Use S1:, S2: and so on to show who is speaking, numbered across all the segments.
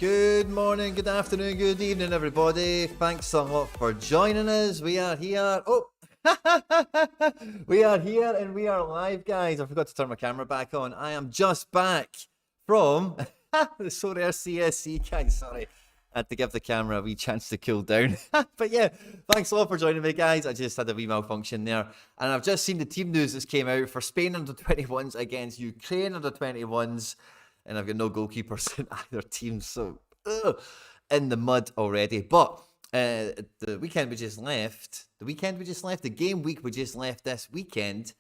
S1: Good morning, good afternoon, good evening, everybody. Thanks a lot for joining us. We are here. Oh, we are here and we are live, guys. I forgot to turn my camera back on. I am just back from the Sorare CSC, guys. Sorry, I had to give the camera a wee chance to cool down. But yeah, thanks a lot for joining me, guys. I just had a wee malfunction there. And I've just seen the team news that's came out for Spain under 21s against Ukraine under 21s. And I've got no goalkeepers in either team, so in the mud already. But the weekend we just left, the game week we just left this weekend,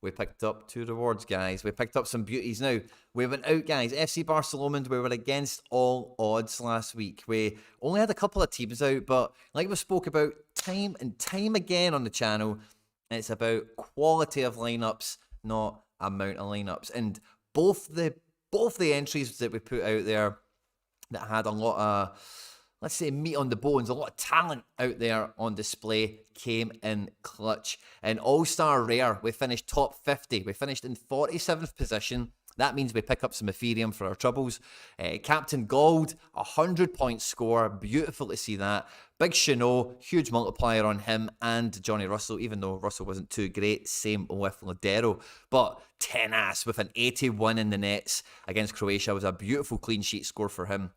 S1: we picked up 2 rewards, guys. We picked up some beauties. Now, we went out, guys. FC Barcelona, we were against all odds last week. We only had a couple of teams out, but like we spoke about time and time again on the channel, it's about quality of lineups, not amount of lineups. And both the entries that we put out there that had a lot of, let's say, meat on the bones, a lot of talent out there on display, came in clutch. And All-Star Rare, we finished top 50. We finished in 47th position. That means we pick up some Ethereum for our troubles. Captain Gold, 100-point score. Beautiful to see that. Big Chanot, huge multiplier on him and Johnny Russell, even though Russell wasn't too great. Same with Ladero. But Tenas with an 81 in the nets against Croatia was a beautiful clean sheet score for him.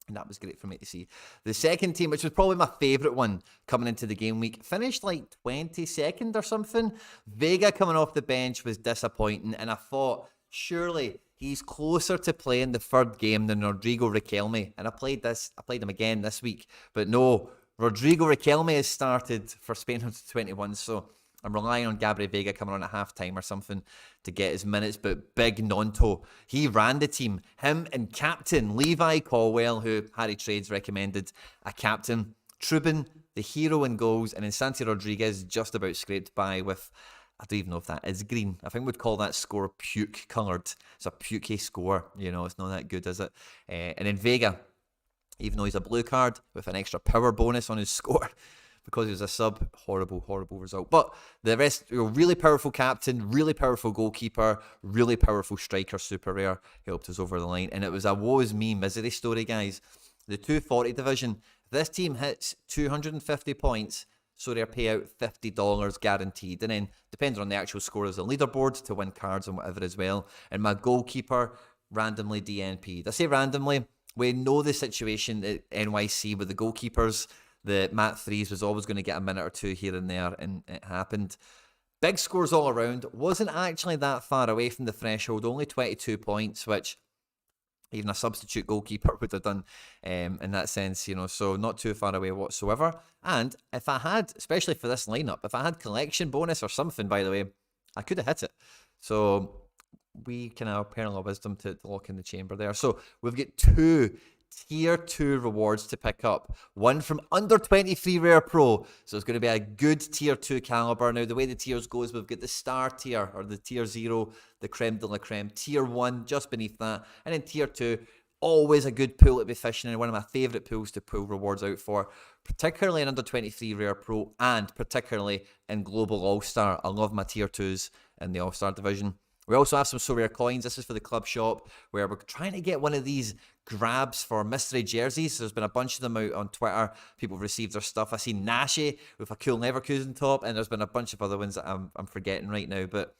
S1: And that was great for me to see. The second team, which was probably my favourite one coming into the game week, finished like 22nd or something. Vega coming off the bench was disappointing. And I thought, surely he's closer to playing the third game than Rodrigo Riquelme. And I played him again this week. But no, Rodrigo Riquelme has started for Spain under 21. So I'm relying on Gabriel Vega coming on at half-time or something to get his minutes. But big Nonto, he ran the team. Him and captain Levi Colwell, who Harry Trades recommended a captain. Trubin, the hero in goals. And then Santi Rodriguez just about scraped by with, I don't even know if that is green. I think we'd call that score puke coloured. It's a pukey score. You know, it's not that good, is it? And then Vega, even though he's a blue card with an extra power bonus on his score, because he was a sub, horrible result. But the rest, really powerful captain, really powerful goalkeeper, really powerful striker, super rare, helped us over the line. And it was a woe is me misery story, guys. The 240 division, if this team hits 250 points, so they pay out $50 guaranteed. And then, depends on the actual score of the leaderboard to win cards and whatever as well. And my goalkeeper randomly DNP'd. I say randomly, we know the situation at NYC with the goalkeepers. The Mat 3s was always going to get a minute or two here and there, and it happened. Big scores all around. Wasn't actually that far away from the threshold. Only 22 points, which even a substitute goalkeeper would have done in that sense, you know, so not too far away whatsoever. And if I had, especially for this lineup, if I had collection bonus or something, by the way, I could have hit it. So we can have parallel wisdom to lock in the chamber there. So we've got 2 Tier 2 rewards to pick up. One from under 23 Rare Pro. So it's going to be a good Tier 2 caliber. Now, the way the tiers goes, we've got the Star tier, or the Tier 0, the Creme de la Creme. Tier 1, just beneath that. And then Tier 2, always a good pool to be fishing in. One of my favourite pools to pull rewards out for. Particularly in under 23 Rare Pro, and particularly in Global All-Star. I love my Tier 2s in the All-Star division. We also have some Sorare coins. This is for the club shop, where we're trying to get one of these grabs for mystery jerseys. There's been a bunch of them out on Twitter. People have received their stuff. I see Nashi with a cool Leverkusen top, and there's been a bunch of other ones that I'm forgetting right now. But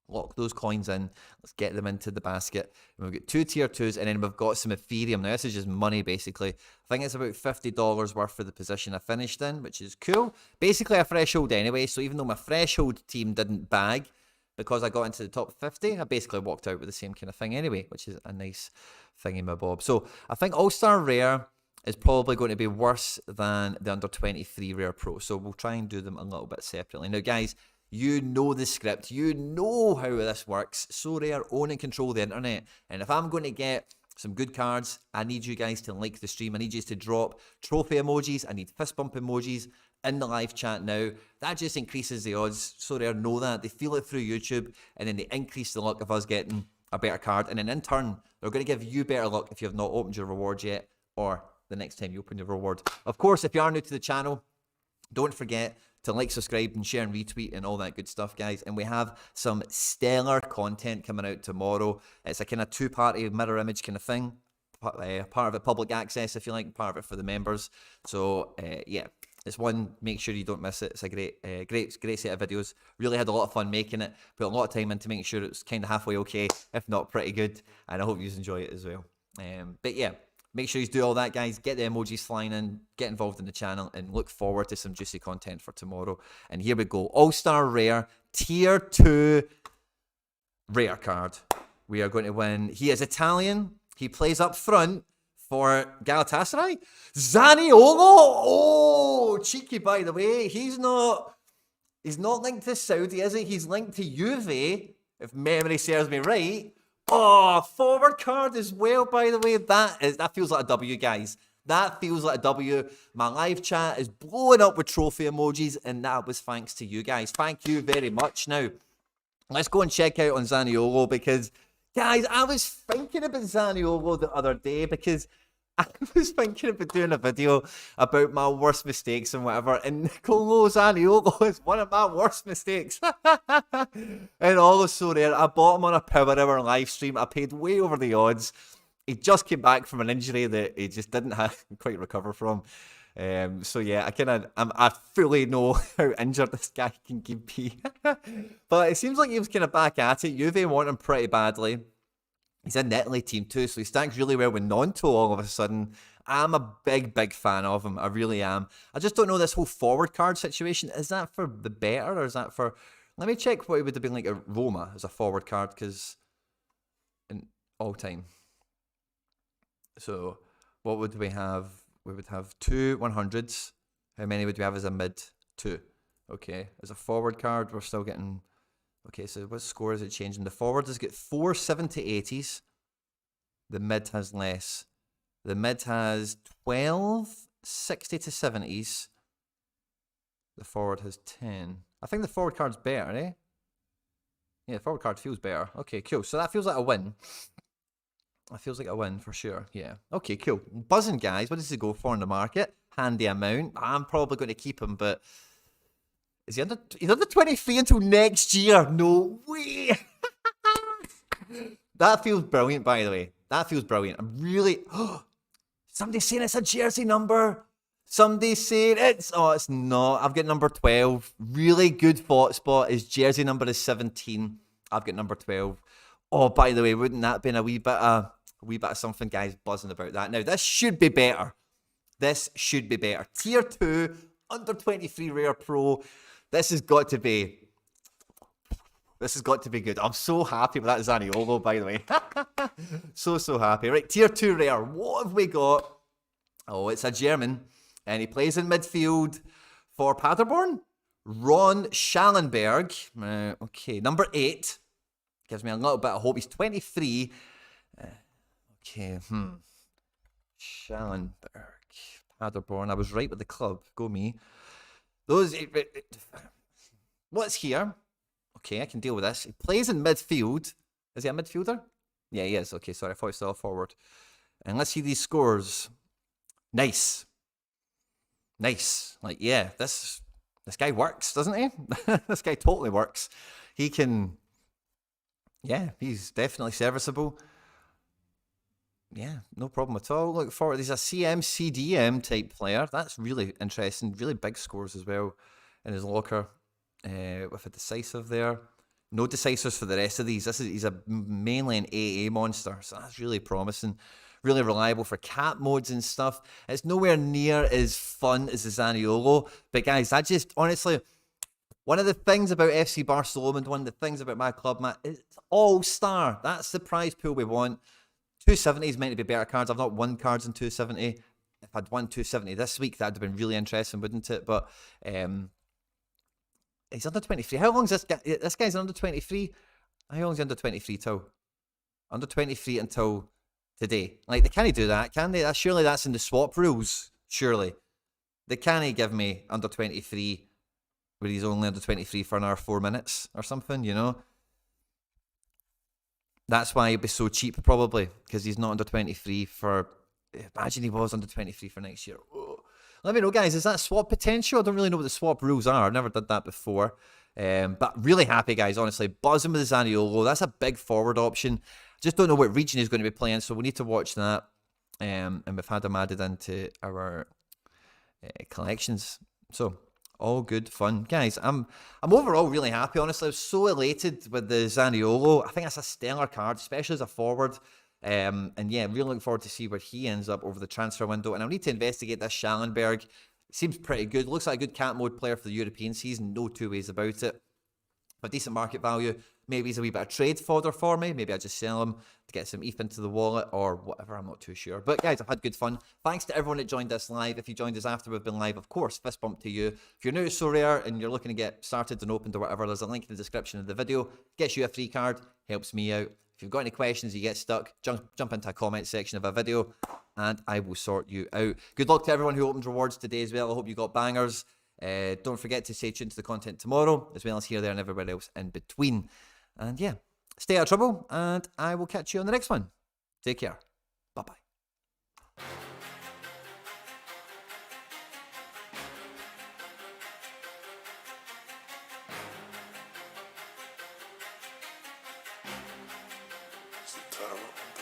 S1: lock those coins in. Let's get them into the basket. And we've got 2 Tier 2s, and then we've got some Ethereum. Now, this is just money, basically. I think it's about $50 worth for the position I finished in, which is cool. Basically a threshold anyway, so even though my threshold team didn't bag, because I got into the top 50, I basically walked out with the same kind of thing anyway, which is a nice thingy-my-bob. So I think All-Star Rare is probably going to be worse than the under 23 Rare Pro. So we'll try and do them a little bit separately. Now, guys, you know the script. You know how this works. Sorare own and control the internet. And if I'm going to get some good cards, I need you guys to like the stream. I need you to drop trophy emojis. I need fist bump emojis in the live chat now. That just increases the odds. Sorare know that. They feel it through YouTube, and then they increase the luck of us getting a better card. And then in turn, they're going to give you better luck if you have not opened your rewards yet, or the next time you open your reward. Of course, if you are new to the channel, don't forget to like, subscribe, and share and retweet and all that good stuff, guys. And we have some stellar content coming out tomorrow. It's a kind of two-party mirror image kind of thing. part of it, public access, if you like, part of it for the members. So, yeah, it's one, make sure you don't miss it. It's a great set of videos. Really had a lot of fun making it. Put a lot of time into making sure it's kind of halfway okay, if not pretty good. And I hope you enjoy it as well. But yeah, make sure you do all that, guys. Get the emojis flying in, get involved in the channel, and look forward to some juicy content for tomorrow. And here we go. All-Star Rare, Tier 2 Rare card. We are going to win. He is Italian. He plays up front for Galatasaray. Zaniolo! Oh, cheeky, by the way. He's not linked to Saudi, is he? He's linked to Juve, if memory serves me right. Oh, forward card as well, by the way. That feels like a W, guys. That feels like a W. My live chat is blowing up with trophy emojis, and that was thanks to you guys. Thank you very much. Now, let's go and check out on Zaniolo, because, guys, I was thinking about Zaniolo the other day, because I was thinking about doing a video about my worst mistakes and whatever, and Nicolo Zaniolo is one of my worst mistakes. And also there, I bought him on a Power Hour live stream. I paid way over the odds. He just came back from an injury that he just didn't quite recover from. So yeah, I fully know how injured this guy can be. But it seems like he was kind of back at it. Juve want him pretty badly. He's in the Italy team too, so he stacks really well with Nonto all of a sudden. I'm a big fan of him. I really am. I just don't know this whole forward card situation. Is that for the better, or is that for... Let me check what it would have been like at Roma as a forward card, because in all time. So what would we have? We would have 2 100s. How many would we have as a mid? 2. Okay. As a forward card, we're still getting... Okay, so what score is it changing? The forward has got 4 70-80s. The mid has less. The mid has 12 60-70s. The forward has 10. I think the forward card's better, eh? Yeah, the forward card feels better. Okay, cool. So that feels like a win. That feels like a win for sure. Yeah. Okay, cool. Buzzing, guys. What does he go for in the market? Handy amount. I'm probably going to keep him, but... Is he under... He's under 23 until next year. No way. That feels brilliant, by the way. That feels brilliant. I'm really... Somebody's saying it's a jersey number. Somebody's saying it's... Oh, it's not. I've got number 12. Really good thought spot. His jersey number is 17. I've got number 12. Oh, by the way, wouldn't that have been a wee bit of something, guys, buzzing about that? Now, this should be better. This should be better. Tier 2, under 23 Rare Pro. This has got to be good. I'm so happy with that Zaniolo, by the way. so happy. Right, Tier 2 Rare. What have we got? Oh, it's a German. And he plays in midfield for Paderborn. Ron Schallenberg. Okay, number 8. Gives me a little bit of hope. He's 23. Okay, Schallenberg. Paderborn. I was right with the club. Go me. What's here? Okay, I can deal with this. He plays in midfield. Is he a midfielder? Yeah, he is. Okay, sorry, I thought he was still a forward. And let's see these scores. Nice. Like, yeah, this guy works, doesn't he? This guy totally works. He can... Yeah, he's definitely serviceable. Yeah, no problem at all. Look forward. He's a CM/CDM type player. That's really interesting. Really big scores as well in his locker. With a decisive there. No decisors for the rest of these. He's a mainly an AA monster, so that's really promising. Really reliable for cap modes and stuff. It's nowhere near as fun as the Zaniolo. But guys, I just honestly... One of the things about FC Barcelona and one of the things about my club, Matt, is all-star. That's the prize pool we want. 270 is meant to be better cards. I've not won cards in 270. If I'd won 270 this week, that would have been really interesting, wouldn't it? But he's under 23. How long is this guy? This guy's under 23. How long is he under 23 till? Under 23 until today. Like, they can't do that, can they? Surely that's in the swap rules. Surely. They can't give me under 23 where he's only under 23 for another 4 minutes or something, you know? That's why he'd be so cheap, probably, because he's not under 23 for... Imagine he was under 23 for next year. Oh. Let me know, guys, is that swap potential? I don't really know what the swap rules are. I've never done that before. But really happy, guys, honestly. Buzzing with the Zaniolo. That's a big forward option. Just don't know what region he's going to be playing, so we need to watch that. and we've had them added into our collections. So all good fun, guys. I'm overall really happy. Honestly, I was so elated with the Zaniolo. I think that's a stellar card, especially as a forward. And yeah, really looking forward to see where he ends up over the transfer window. And I'll need to investigate this Schallenberg. Seems pretty good. Looks like a good cat mode player for the European season. No two ways about it. But decent market value. Maybe he's a wee bit of trade fodder for me. Maybe I just sell him to get some ETH into the wallet or whatever. I'm not too sure. But guys, I've had good fun. Thanks to everyone that joined us live. If you joined us after we've been live, of course, fist bump to you. If you're new to Sorare and you're looking to get started and opened or whatever, there's a link in the description of the video. Gets you a free card. Helps me out. If you've got any questions, you get stuck, jump into a comment section of a video and I will sort you out. Good luck to everyone who opened rewards today as well. I hope you got bangers. Don't forget to stay tuned to the content tomorrow, as well as here, there, and everywhere else in between. And yeah, stay out of trouble, and I will catch you on the next one. Take care. Bye-bye.